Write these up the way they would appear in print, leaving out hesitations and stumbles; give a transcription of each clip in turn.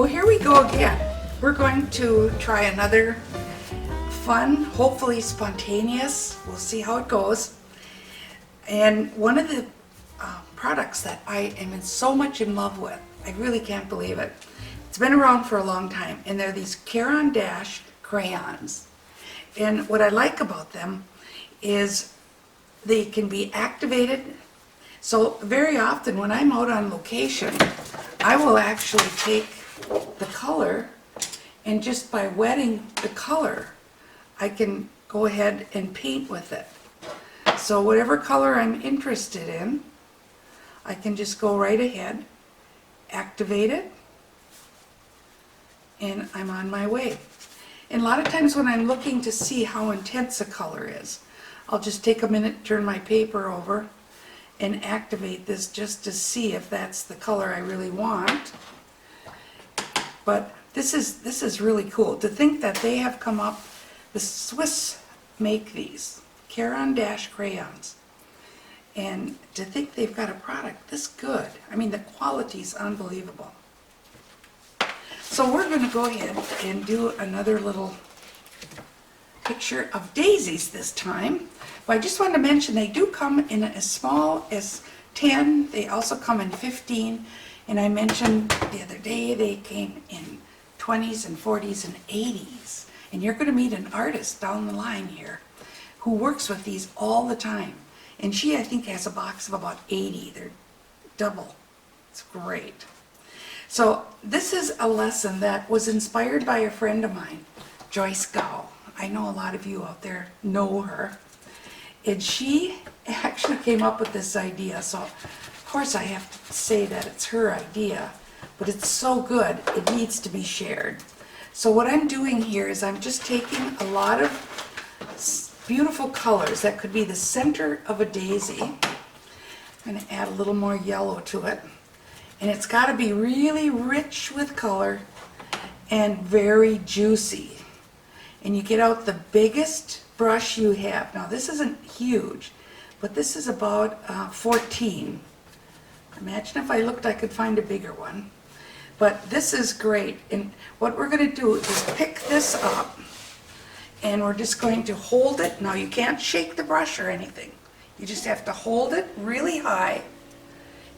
here we go again. We're going to try another fun, hopefully spontaneous. We'll see how it goes. And one of the products that I am so much in love with, I really can't believe it. It's been around for a long time, and they're these Caran crayons. And what I like about them is they can be activated. So very often when I'm out on location, I will actually take the color, and just by wetting the color, I can go ahead and paint with it. So whatever color I'm interested in, I can just go right ahead, activate it, and I'm on my way. And a lot of times when I'm looking to see how intense a color is, I'll just take a minute, turn my paper over, and activate this just to see if that's the color I really want. But this is really cool to think that they have come up. The Swiss make these Caran crayons, and to think they've got a product this good. I mean, the quality's unbelievable. So we're going to go ahead and do another little picture of daisies this time. But I just wanted to mention they do come in as small as 10. They also come in 15. And I mentioned the other day they came in 20s and 40s and 80s. And you're going to meet an artist down the line here who works with these all the time. And she, I think, has a box of about 80. They're double. It's great. So this is a lesson that was inspired by a friend of mine, Joyce Gow. I know a lot of you out there know her. And she actually came up with this idea. So, of course, I have to say that it's her idea. But it's so good, it needs to be shared. So what I'm doing here is I'm just taking a lot of beautiful colors that could be the center of a daisy. I'm going to add a little more yellow to it. And it's got to be really rich with color and very juicy. And you get out the biggest brush you have. Now this isn't huge, but this is about 14. Imagine if I looked, I could find a bigger one. But this is great. And what we're going to do is pick this up, and we're just going to hold it. Now you can't shake the brush or anything. You just have to hold it really high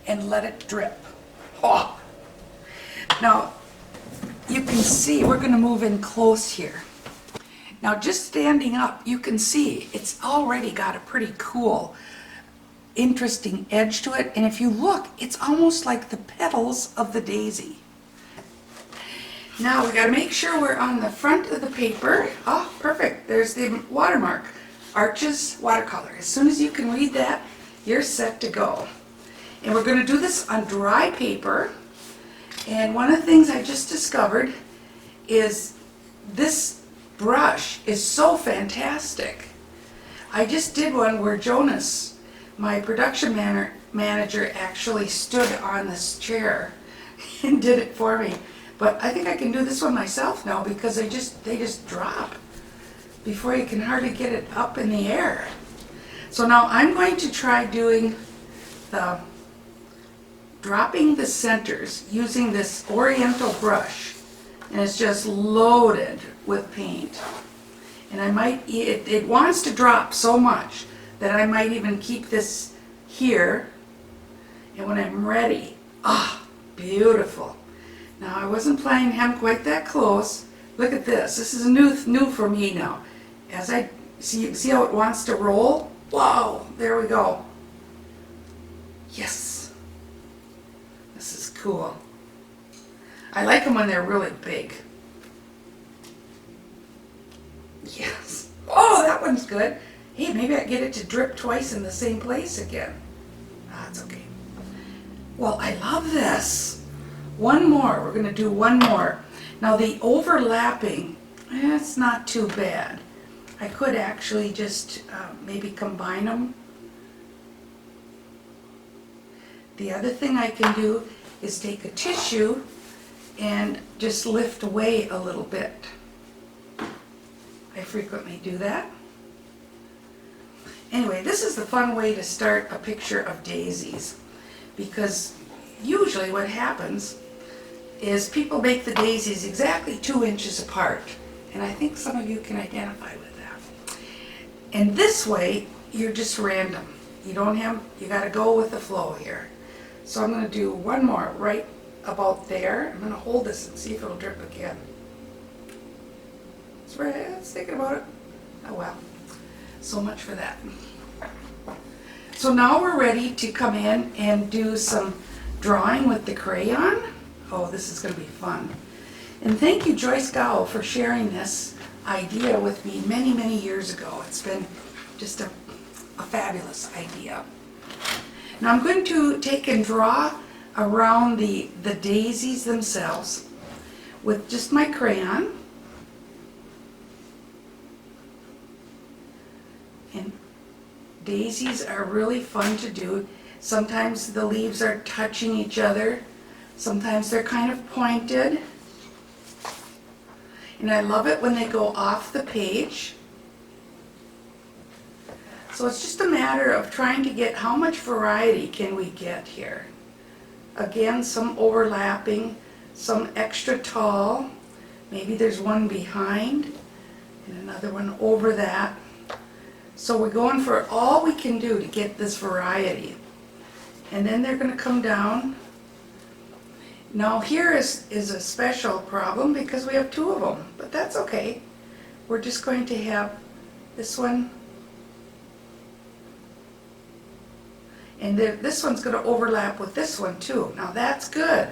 and let it drip. Oh. Now you can see, we're going to move in close here. Now just standing up, you can see it's already got a pretty cool, interesting edge to it. And if you look, it's almost like the petals of the daisy. Now we got to make sure we're on the front of the paper. Oh, perfect. There's the watermark. Arches Watercolor. As soon as you can read that, you're set to go. And we're going to do this on dry paper. And one of the things I just discovered is this brush is so fantastic. I just did one where Jonas, my production manager, actually stood on this chair and did it for me. But I think I can do this one myself now because they just drop before you can hardly get it up in the air. So now I'm going to try doing the dropping the centers using this oriental brush, and it's just loaded with paint. And I might, it wants to drop so much that I might even keep this here, and when I'm ready, beautiful. Now I wasn't planning to have quite that close. Look at this. This is new for me now. As I see how it wants to roll? Whoa, there we go. Yes. This is cool. I like them when they're really big. Yes. Oh, that one's good. Hey, maybe I get it to drip twice in the same place again. That's okay. Well, I love this. One more. We're going to do one more. Now the overlapping, it's not too bad. I could actually just maybe combine them. The other thing I can do is take a tissue and just lift away a little bit. I frequently do that. Anyway, this is the fun way to start a picture of daisies, because usually what happens is people make the daisies exactly 2 inches apart. And I think some of you can identify with that. And this way, you're just random. You don't have, you gotta go with the flow here. So I'm gonna do one more right about there. I'm gonna hold this and see if it'll drip again. It's thinking about it. Oh well, so much for that. So now we're ready to come in and do some drawing with the crayon. Oh, this is gonna be fun. And thank you, Joyce Gow, for sharing this idea with me many, many years ago. It's been just a fabulous idea. Now I'm going to take and draw around the daisies themselves with just my crayon. And daisies are really fun to do. Sometimes the leaves are touching each other. Sometimes they're kind of pointed. And I love it when they go off the page. So it's just a matter of trying to get how much variety can we get here. Again, some overlapping, some extra tall. Maybe there's one behind and another one over that. So we're going for all we can do to get this variety. And then they're going to come down. Now here is a special problem because we have 2 of them, but that's okay. We're just going to have this one, and this one's going to overlap with this one too. Now that's good.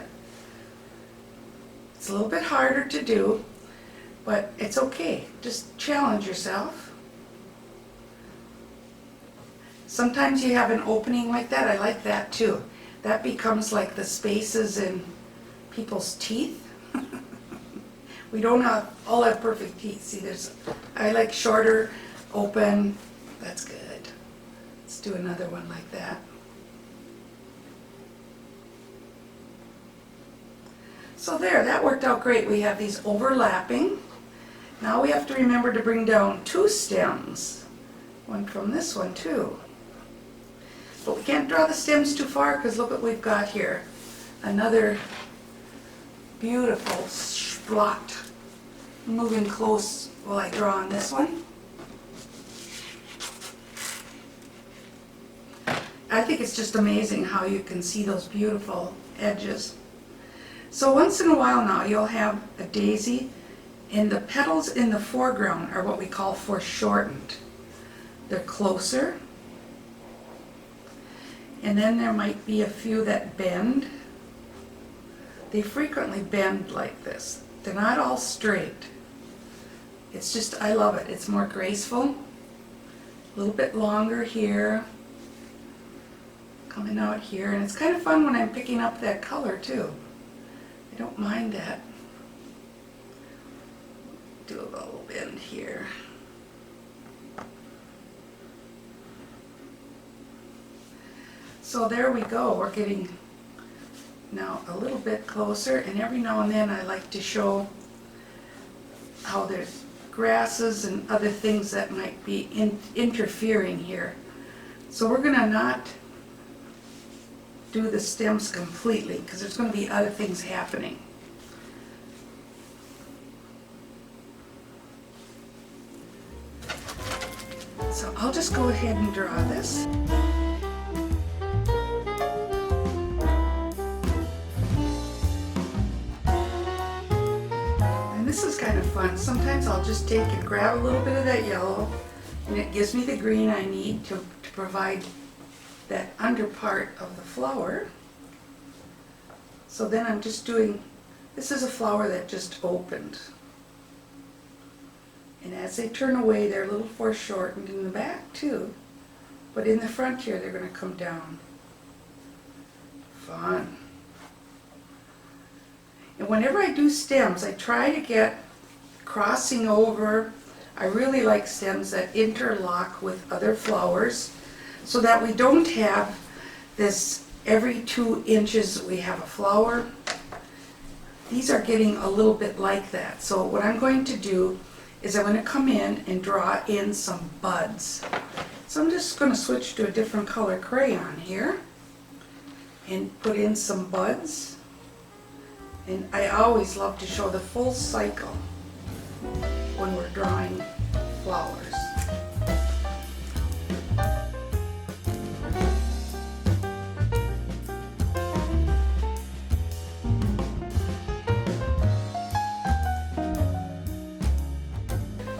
It's a little bit harder to do, but it's okay. Just challenge yourself. Sometimes you have an opening like that. I like that too. That becomes like the spaces in people's teeth. We don't all have perfect teeth. See, I like shorter, open. That's good. Let's do another one like that. So there, that worked out great. We have these overlapping. Now we have to remember to bring down 2 stems. One from this one too. But we can't draw the stems too far because look what we've got here. Another beautiful splot. Moving close while I draw on this one. I think it's just amazing how you can see those beautiful edges. So once in a while now you'll have a daisy and the petals in the foreground are what we call foreshortened. They're closer. And then there might be a few that bend. They frequently bend like this. They're not all straight. It's just, I love it. It's more graceful. A little bit longer here. Coming out here. And it's kind of fun when I'm picking up that color too. I don't mind that. Do a little bend here. So there we go. We're getting now a little bit closer, and every now and then I like to show how there's grasses and other things that might be interfering here. So we're going to not do the stems completely because there's going to be other things happening. So I'll just go ahead and draw this. This is kind of fun. Sometimes I'll just take and grab a little bit of that yellow and it gives me the green I need to provide that under part of the flower. So then I'm just doing, this is a flower that just opened. And as they turn away, they're a little foreshortened in the back too. But in the front here, they're going to come down. Fun. And whenever I do stems, I try to get crossing over. I really like stems that interlock with other flowers so that we don't have this every 2 inches we have a flower. These are getting a little bit like that. So what I'm going to do is I'm going to come in and draw in some buds. So I'm just going to switch to a different color crayon here and put in some buds. And I always love to show the full cycle when we're drawing flowers.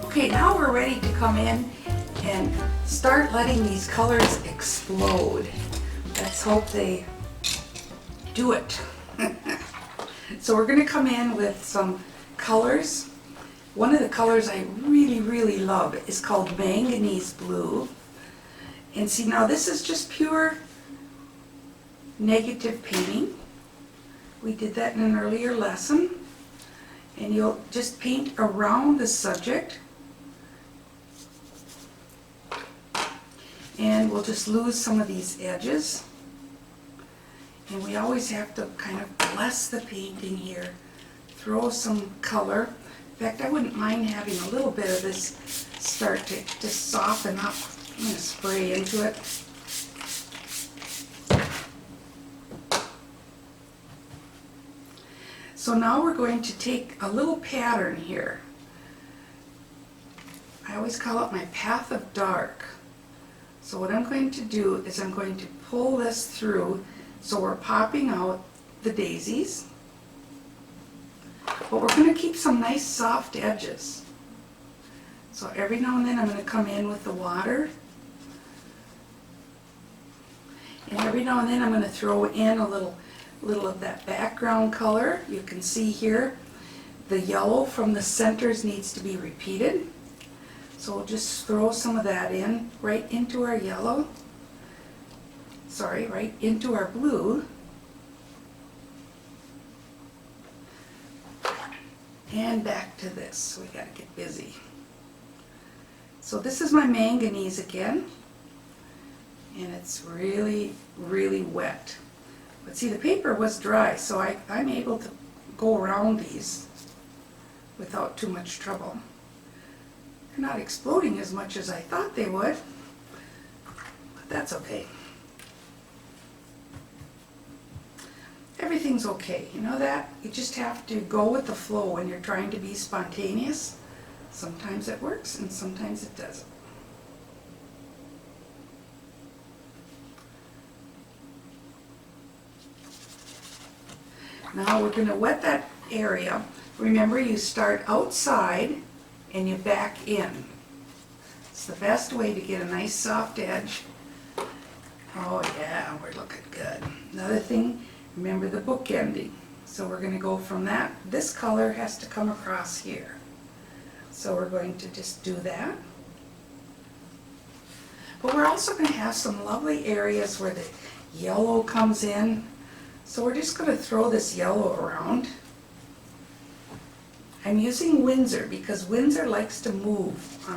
Okay, now we're ready to come in and start letting these colors explode. Let's hope they do it. So we're going to come in with some colors. One of the colors I really love is called manganese blue. And see, now this is just pure negative painting. We did that in an earlier lesson. And you'll just paint around the subject. And we'll just lose some of these edges. And we always have to kind of bless the painting here, throw some color. In fact, I wouldn't mind having a little bit of this start to soften up. I'm going to spray into it. So now we're going to take a little pattern here. I always call it my path of dark. So what I'm going to do is I'm going to pull this through. So we're popping out the daisies, but we're going to keep some nice soft edges. So every now and then I'm going to come in with the water, and every now and then I'm going to throw in a little of that background color. You can see here the yellow from the centers needs to be repeated. So we'll just throw some of that in right into our yellow. Sorry, right into our blue. And back to this. We gotta get busy. So this is my manganese again. And it's really wet. But see, the paper was dry, so I'm able to go around these without too much trouble. They're not exploding as much as I thought they would, but that's okay. Everything's okay, you know that? You just have to go with the flow when you're trying to be spontaneous. Sometimes it works and sometimes it doesn't. Now we're going to wet that area. Remember, you start outside and you back in. It's the best way to get a nice soft edge. Oh yeah, we're looking good. Another thing, remember the book ending. So we're going to go from that. This color has to come across here. So we're going to just do that. But we're also going to have some lovely areas where the yellow comes in. So we're just going to throw this yellow around. I'm using Windsor because Windsor likes to move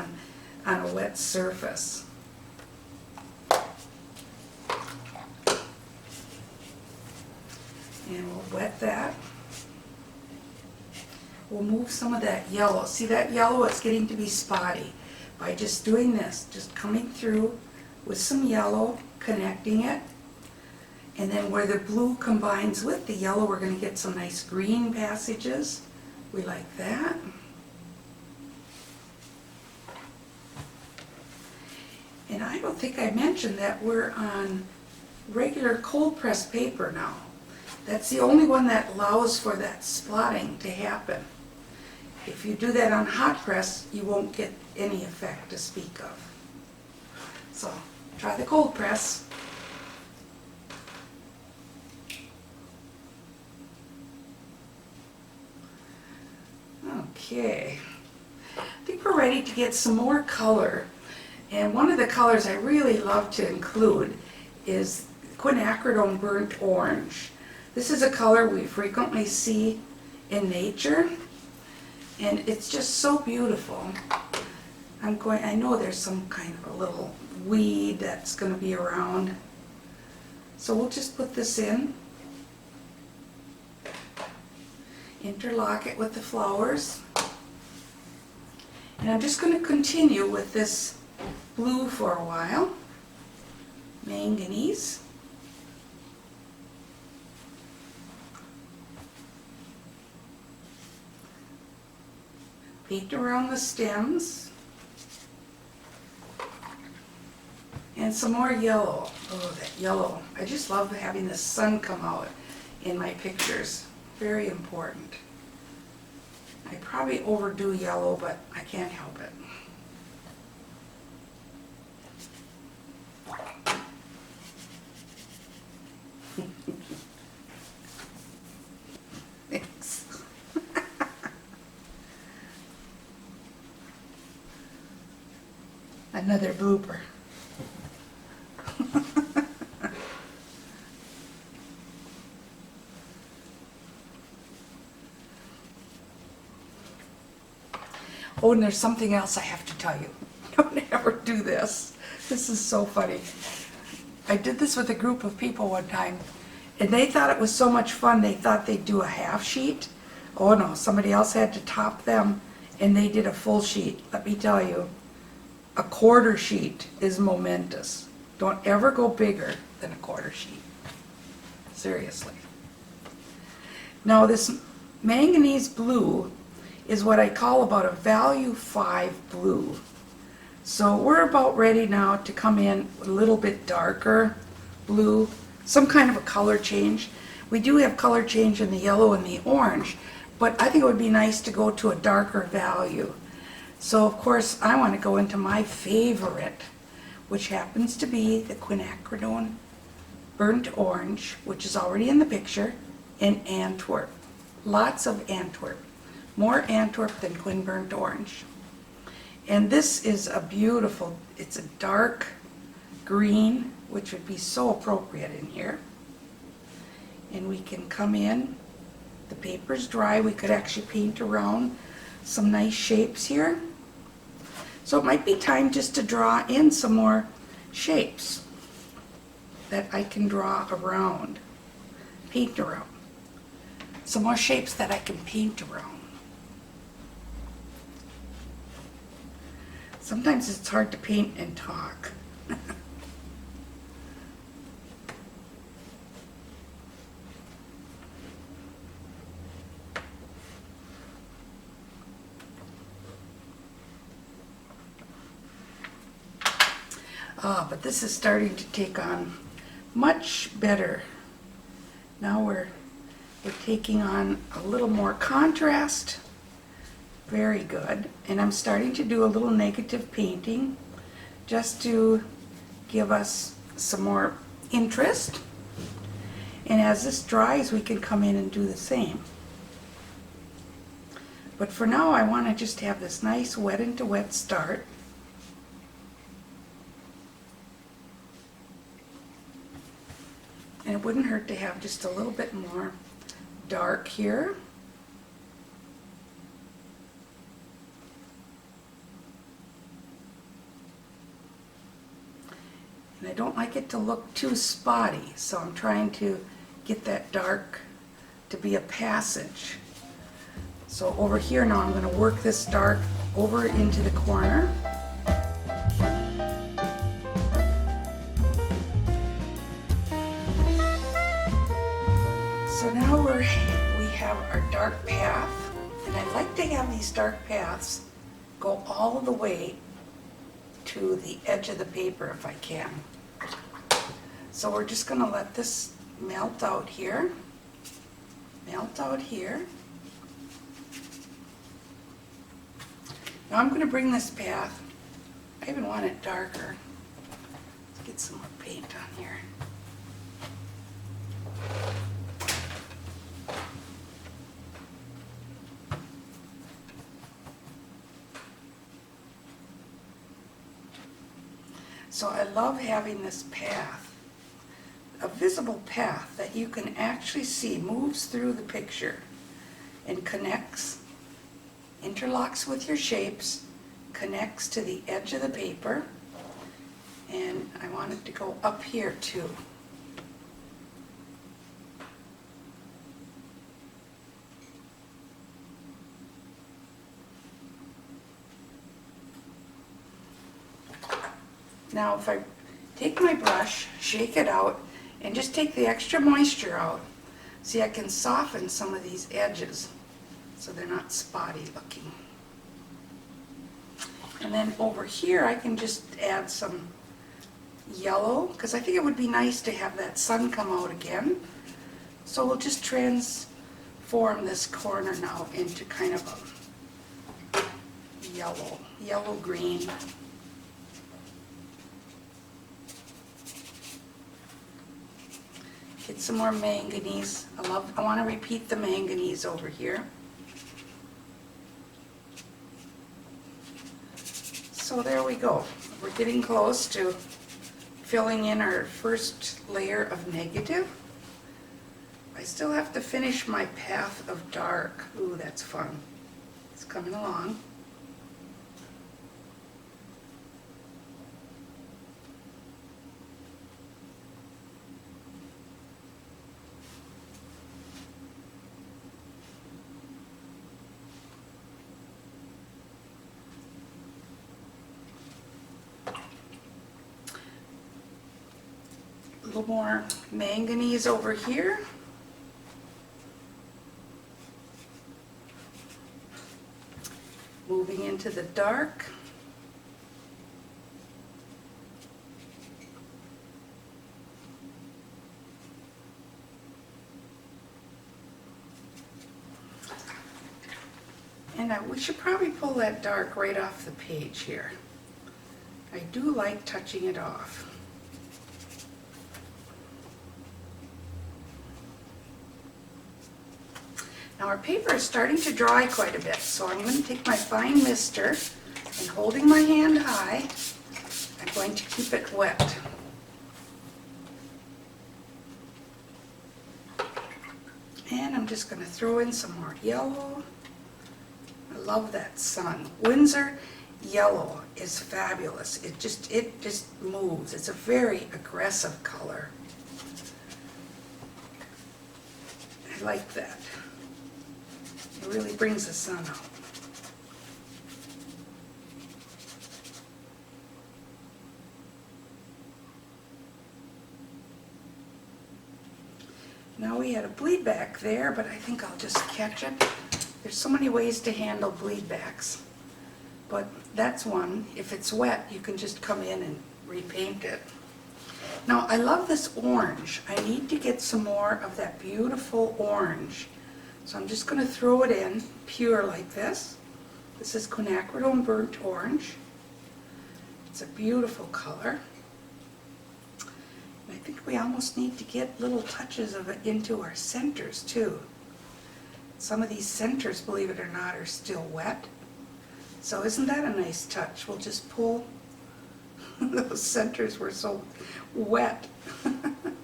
on a wet surface. And we'll wet that. We'll move some of that yellow. See that yellow? It's getting to be spotty. By just doing this, just coming through with some yellow, connecting it. And then where the blue combines with the yellow, we're going to get some nice green passages. We like that. And I don't think I mentioned that we're on regular cold press paper now. That's the only one that allows for that spotting to happen. If you do that on hot press, you won't get any effect to speak of. So try the cold press. Okay, I think we're ready to get some more color. And one of the colors I really love to include is quinacridone burnt orange. This is a color we frequently see in nature, and it's just so beautiful. I know there's some kind of a little weed that's going to be around. So we'll just put this in. Interlock it with the flowers. And I'm just going to continue with this blue for a while. Manganese. paint around the stems. And some more yellow. Oh, that yellow. I just love having the sun come out in my pictures. Very important. I probably overdo yellow, but I can't help it. Thanks. Another blooper. Oh, and there's something else I have to tell you. Don't ever do this. This is so funny. I did this with a group of people one time, and they thought it was so much fun, they thought they'd do a half sheet. Oh no, somebody else had to top them, and they did a full sheet. Let me tell you, a quarter sheet is momentous. Don't ever go bigger than a quarter sheet. Seriously. Now this manganese blue is what I call about a value 5 blue. So we're about ready now to come in a little bit darker blue, some kind of a color change. We do have color change in the yellow and the orange, but I think it would be nice to go to a darker value. So of course I want to go into my favorite, which happens to be the quinacridone burnt orange, which is already in the picture, in Antwerp. Lots of Antwerp. More Antwerp than Quin burnt orange. And this is a beautiful, it's a dark green, which would be so appropriate in here. And we can come in, the paper's dry, we could actually paint around some nice shapes here. So it might be time just to draw in some more shapes that I can draw around, paint around. Some more shapes that I can paint around. Sometimes it's hard to paint and talk. But this is starting to take on much better. Now we're taking on a little more contrast. Very good. And I'm starting to do a little negative painting just to give us some more interest. And as this dries, we can come in and do the same. But for now, I want to just have this nice wet into wet start. And it wouldn't hurt to have just a little bit more dark here. And I don't like it to look too spotty, so I'm trying to get that dark to be a passage. So over here now I'm going to work this dark over into the corner. So now we have our dark path, and I like to have these dark paths go all the way to the edge of the paper if I can. So we're just going to let this melt out here, melt out here. Now I'm going to bring this path, I even want it darker. Let's get some more paint on here. So I love having this path, a visible path that you can actually see moves through the picture and connects, interlocks with your shapes, connects to the edge of the paper, and I want it to go up here too. Now if I take my brush, shake it out, and just take the extra moisture out, see I can soften some of these edges so they're not spotty looking. And then over here I can just add some yellow, because I think it would be nice to have that sun come out again. So we'll just transform this corner now into kind of a yellow green. Get some more manganese. I want to repeat the manganese over here. So there we go. We're getting close to filling in our first layer of negative. I still have to finish my path of dark. Ooh, that's fun. It's coming along. A little more manganese over here. Moving into the dark. And we should probably pull that dark right off the page here. I do like touching it off. Now our paper is starting to dry quite a bit, so I'm going to take my fine mister and holding my hand high, I'm going to keep it wet. And I'm just going to throw in some more yellow. I love that sun. Windsor yellow is fabulous. It just moves. It's a very aggressive color. I like that. It really brings the sun out. Now we had a bleed back there, but I think I'll just catch it. There's so many ways to handle bleed backs, but that's one. If it's wet, you can just come in and repaint it. Now I love this orange. I need to get some more of that beautiful orange. So I'm just going to throw it in pure like this. This is quinacridone burnt orange. It's a beautiful color. And I think we almost need to get little touches of it into our centers too. Some of these centers, believe it or not, are still wet. So isn't that a nice touch? We'll just pull. Those centers were so wet.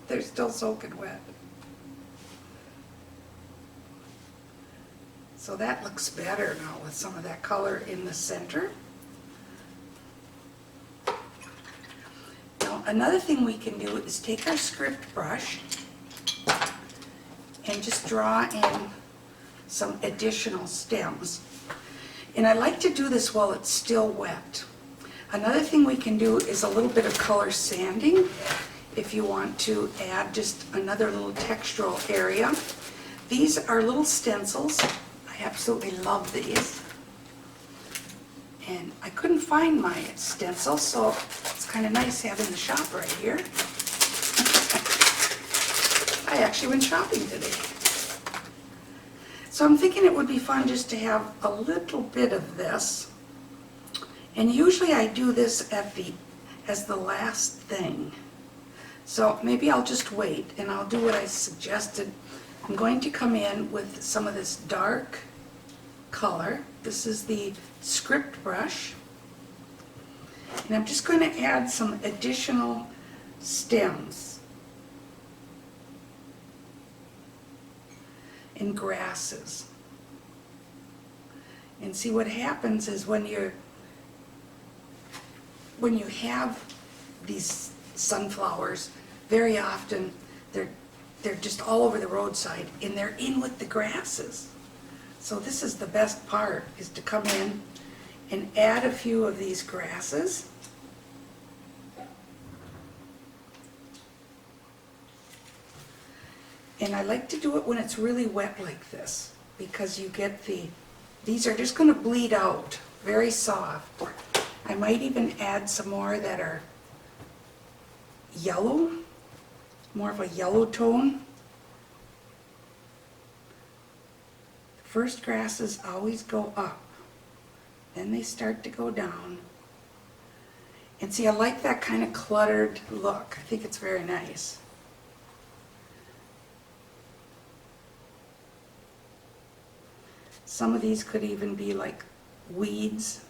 They're still soaking wet. So that looks better now with some of that color in the center. Now another thing we can do is take our script brush and just draw in some additional stems. And I like to do this while it's still wet. Another thing we can do is a little bit of color sanding if you want to add just another little textural area. These are little stencils. I absolutely love these. And I couldn't find my stencil, so it's kind of nice having the shop right here. I actually went shopping today. So I'm thinking it would be fun just to have a little bit of this. And usually I do this as the last thing. So maybe I'll just wait and I'll do what I suggested. I'm going to come in with some of this dark color. This is the script brush. And I'm just going to add some additional stems and grasses. And see what happens is when you have these sunflowers, very often they're just all over the roadside and they're in with the grasses. So this is the best part, is to come in and add a few of these grasses. And I like to do it when it's really wet like this, because you get these are just going to bleed out very soft. I might even add some more that are yellow, more of a yellow tone. The first grasses always go up, then they start to go down. And see, I like that kind of cluttered look. I think it's very nice. Some of these could even be like weeds.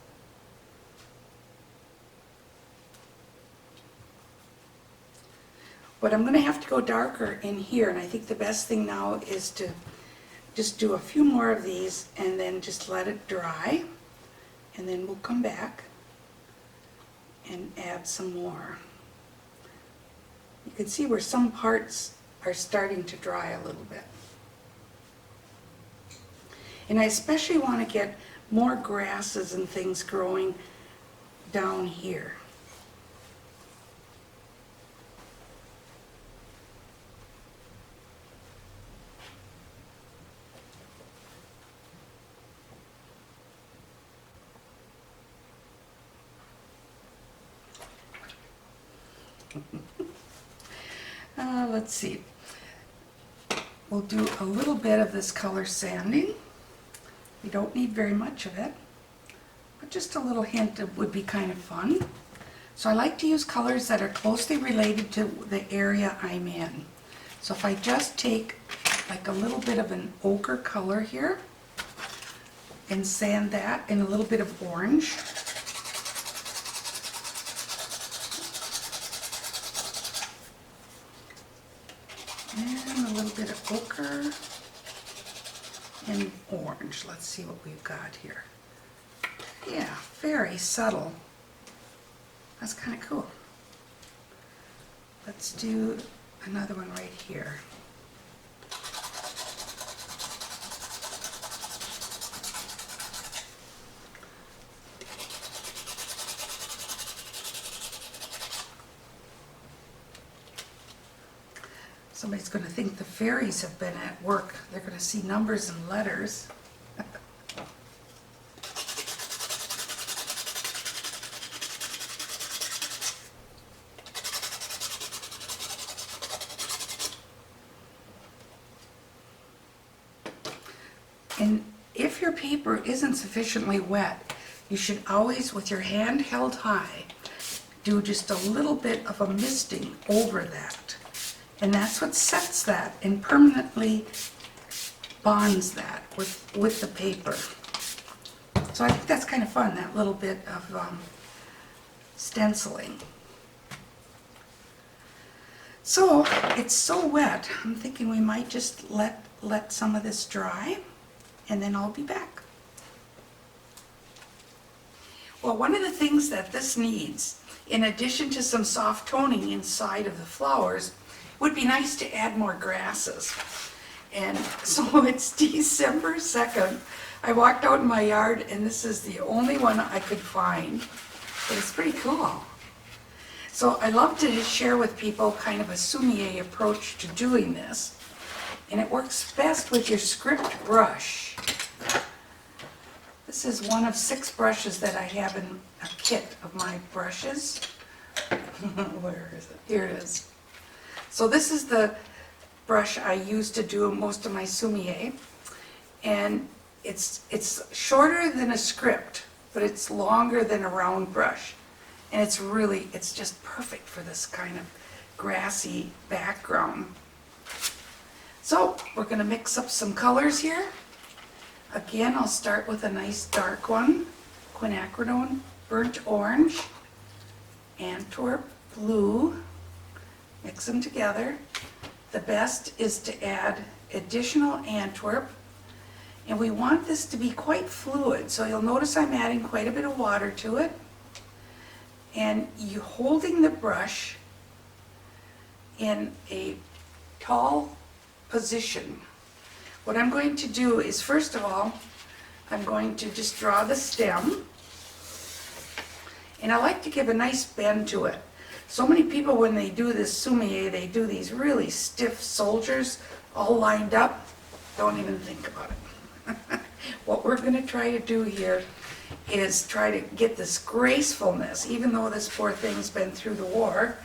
But I'm going to have to go darker in here, and I think the best thing now is to just do a few more of these and then just let it dry, and then we'll come back and add some more. You can see where some parts are starting to dry a little bit. And I especially want to get more grasses and things growing down here. Let's see. We'll do a little bit of this color sanding. We don't need very much of it, but just a little hint would be kind of fun. So I like to use colors that are closely related to the area I'm in. So if I just take like a little bit of an ochre color here and sand that in a little bit of orange. And a little bit of ochre and orange. Let's see what we've got here. Yeah, very subtle. That's kind of cool. Let's do another one right here. Somebody's going to think the fairies have been at work. They're going to see numbers and letters. And if your paper isn't sufficiently wet, you should always, with your hand held high, do just a little bit of a misting over that. And that's what sets that and permanently bonds that with the paper. So I think that's kind of fun, that little bit of stenciling. So it's so wet, I'm thinking we might just let some of this dry, and then I'll be back. Well, one of the things that this needs, in addition to some soft toning inside of the flowers, would be nice to add more grasses. And so it's December 2nd. I walked out in my yard and this is the only one I could find. But it's pretty cool. So I love to share with people kind of a sommelier approach to doing this. And it works best with your script brush. This is one of 6 brushes that I have in a kit of my brushes. Where is it? Here it is. So this is the brush I use to do most of my sommelier, and it's shorter than a script, but it's longer than a round brush, and it's just perfect for this kind of grassy background. So we're going to mix up some colors here. Again, I'll start with a nice dark one, quinacridone, burnt orange, Antwerp blue. Mix them together. The best is to add additional Antwerp, and we want this to be quite fluid, so you'll notice I'm adding quite a bit of water to it, and you holding the brush in a tall position. What I'm going to do is, first of all, I'm going to just draw the stem, and I like to give a nice bend to it. So many people, when they do this sommelier, they do these really stiff soldiers all lined up. Don't even think about it. What we're going to try to do here is try to get this gracefulness. Even though this poor thing's been through the war,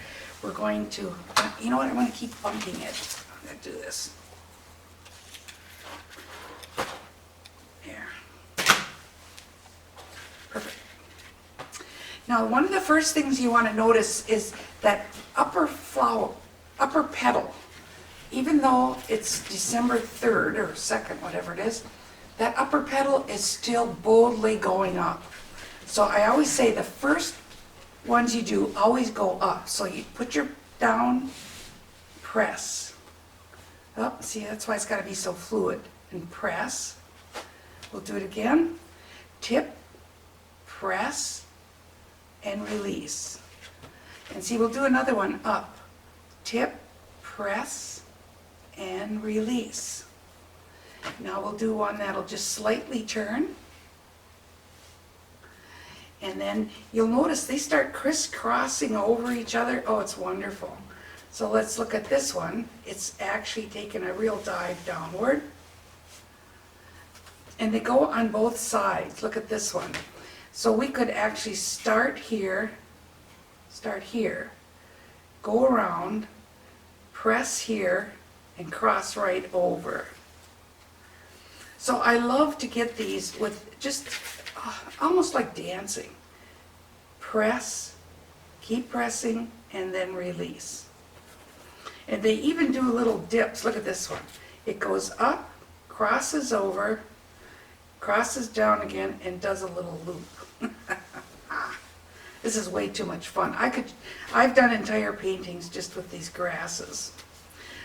we're going to, you know what, I'm going to keep bumping it. I'm going to do this. There. Perfect. Now, one of the first things you want to notice is that upper petal. Even though it's December 3rd or 2nd, whatever it is, that upper petal is still boldly going up. So I always say the first ones you do always go up. So you put your down, press. Oh, see, that's why it's got to be so fluid. And press. We'll do it again. Tip, press, and release. And see, we'll do another one up. Tip, press, and release. Now we'll do one that'll just slightly turn. And then you'll notice they start crisscrossing over each other. Oh, it's wonderful. So let's look at this one. It's actually taken a real dive downward. And they go on both sides. Look at this one. So we could actually start here, go around, press here, and cross right over. So I love to get these with just almost like dancing. Press, keep pressing, and then release. And they even do little dips. Look at this one. It goes up, crosses over, crosses down again, and does a little loop. This is way too much fun. I've done entire paintings just with these grasses.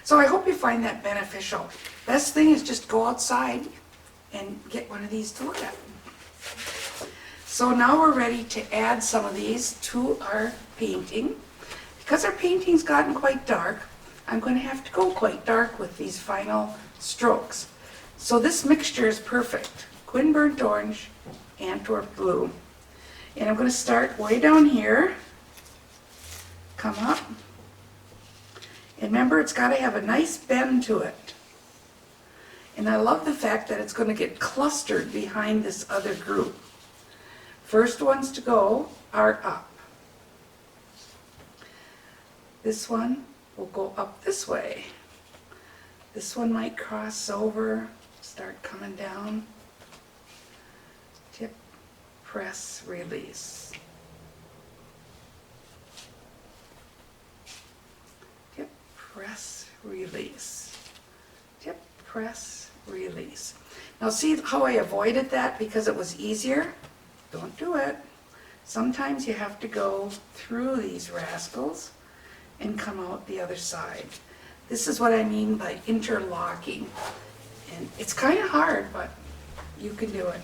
So I hope you find that beneficial. Best thing is just go outside and get one of these to look at. So now we're ready to add some of these to our painting. Because our painting's gotten quite dark, I'm going to have to go quite dark with these final strokes. So this mixture is perfect. Quin burnt orange, Antwerp blue. And I'm going to start way down here, come up. And remember, it's got to have a nice bend to it. And I love the fact that it's going to get clustered behind this other group. First ones to go are up. This one will go up this way. This one might cross over, start coming down. Tip, press, release. Tip, press, release. Tip, press, release. Now see how I avoided that because it was easier? Don't do it. Sometimes you have to go through these rascals and come out the other side. This is what I mean by interlocking. And it's kind of hard, but you can do it.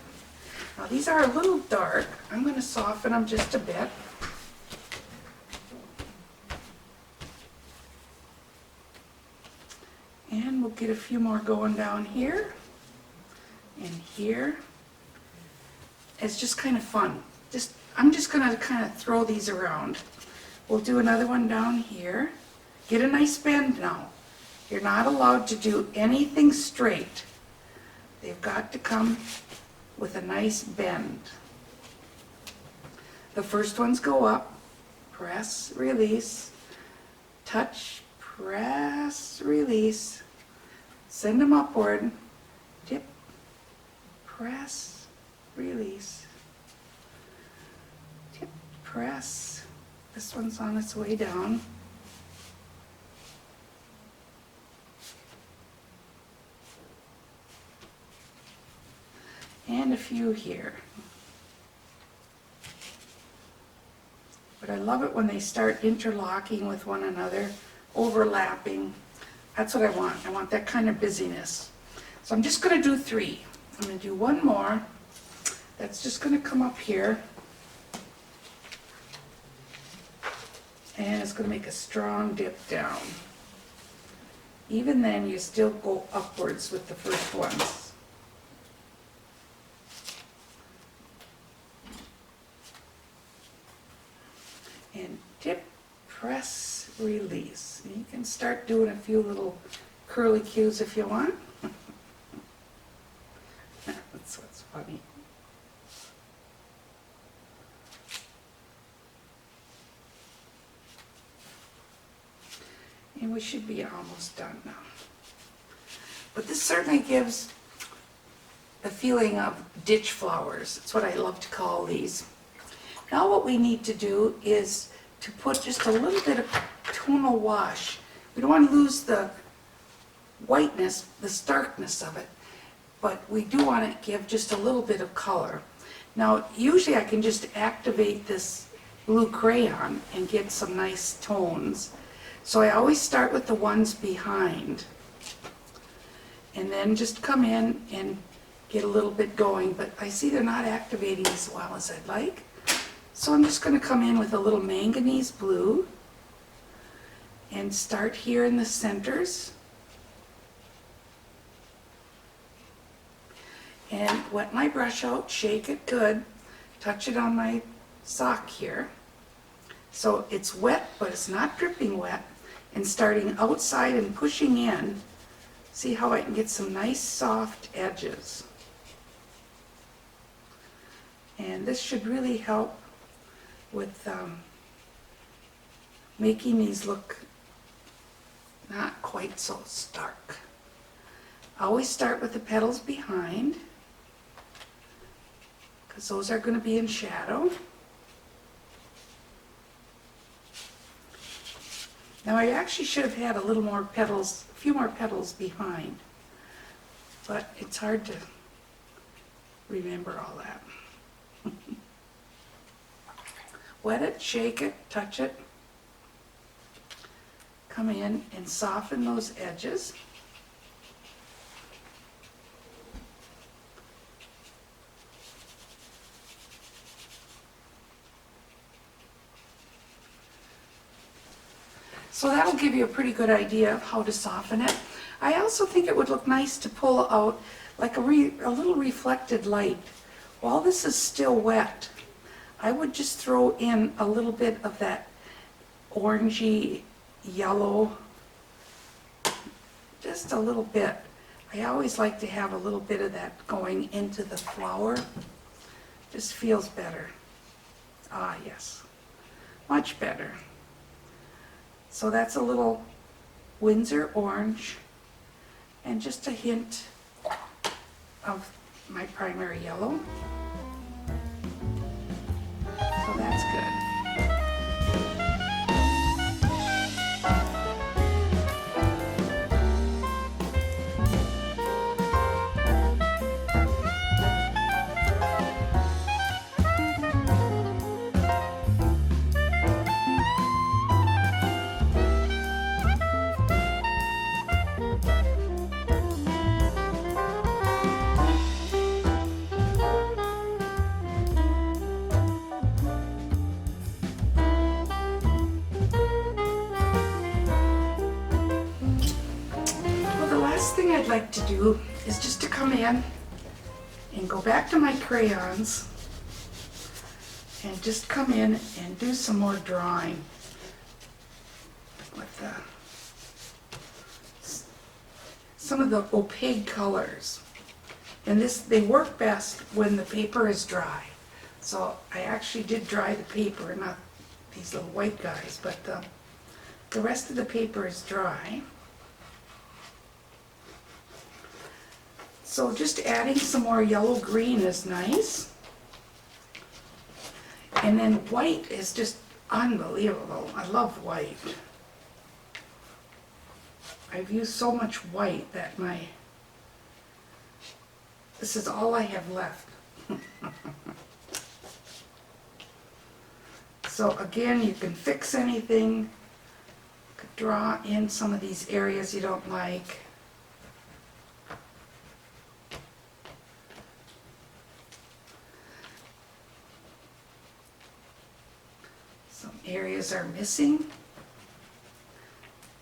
Now these are a little dark. I'm going to soften them just a bit. And we'll get a few more going down here and here. It's just kind of fun. I'm just going to kind of throw these around. We'll do another one down here. Get a nice bend now. You're not allowed to do anything straight. They've got to come with a nice bend. The first ones go up. Press, release. Touch, press, release. Send them upward. Dip, press, release. Tip, press. This one's on its way down. And a few here. But I love it when they start interlocking with one another, overlapping. That's what I want. I want that kind of busyness. So I'm just going to do 3. I'm going to do one more. That's just going to come up here. And it's going to make a strong dip down. Even then, you still go upwards with the first ones. And dip, press, release. And you can start doing a few little curly cues if you want. That's what's funny. And we should be almost done now. But this certainly gives the feeling of ditch flowers. That's what I love to call these. Now what we need to do is to put just a little bit of tonal wash. We don't want to lose the whiteness, the starkness of it, but we do want to give just a little bit of color. Now usually I can just activate this blue crayon and get some nice tones. So I always start with the ones behind and then just come in and get a little bit going, but I see they're not activating as well as I'd like. So I'm just going to come in with a little manganese blue and start here in the centers and wet my brush out, shake it good, touch it on my sock here. So it's wet, but it's not dripping wet, and starting outside and pushing in, see how I can get some nice soft edges. And this should really help with making these look not quite so stark. I always start with the petals behind, because those are going to be in shadow. Now I actually should have had a little more petals, a few more petals behind, but it's hard to remember all that. Wet it, shake it, touch it, come in and soften those edges. So that'll give you a pretty good idea of how to soften it. I also think it would look nice to pull out like a little reflected light. While this is still wet, I would just throw in a little bit of that orangey yellow, just a little bit. I always like to have a little bit of that going into the flower. Just feels better. Ah, yes, much better. So that's a little Windsor orange and just a hint of my primary yellow. So that's good. I'd like to do is just to come in and go back to my crayons and just come in and do some more drawing with some of the opaque colors. And they work best when the paper is dry. So I actually did dry the paper, not these little white guys, but the rest of the paper is dry. So just adding some more yellow green is nice. And then white is just unbelievable. I love white. I've used so much white that this is all I have left. So again, you can fix anything. You could draw in some of these areas you don't like. Areas are missing. I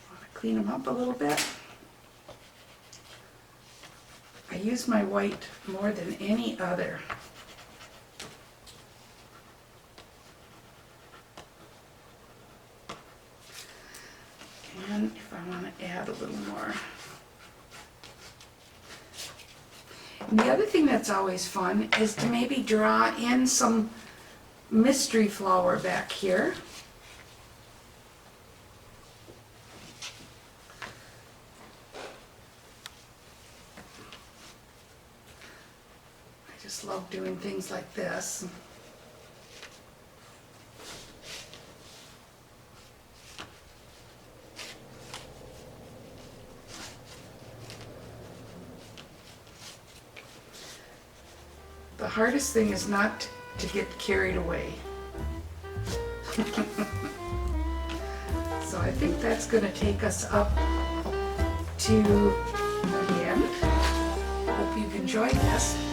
want to clean them up a little bit. I use my white more than any other. And if I want to add a little more. And the other thing that's always fun is to maybe draw in some mystery flower back here. just love doing things like this. The hardest thing is not to get carried away. So I think that's going to take us up to the end. Hope you've enjoyed this.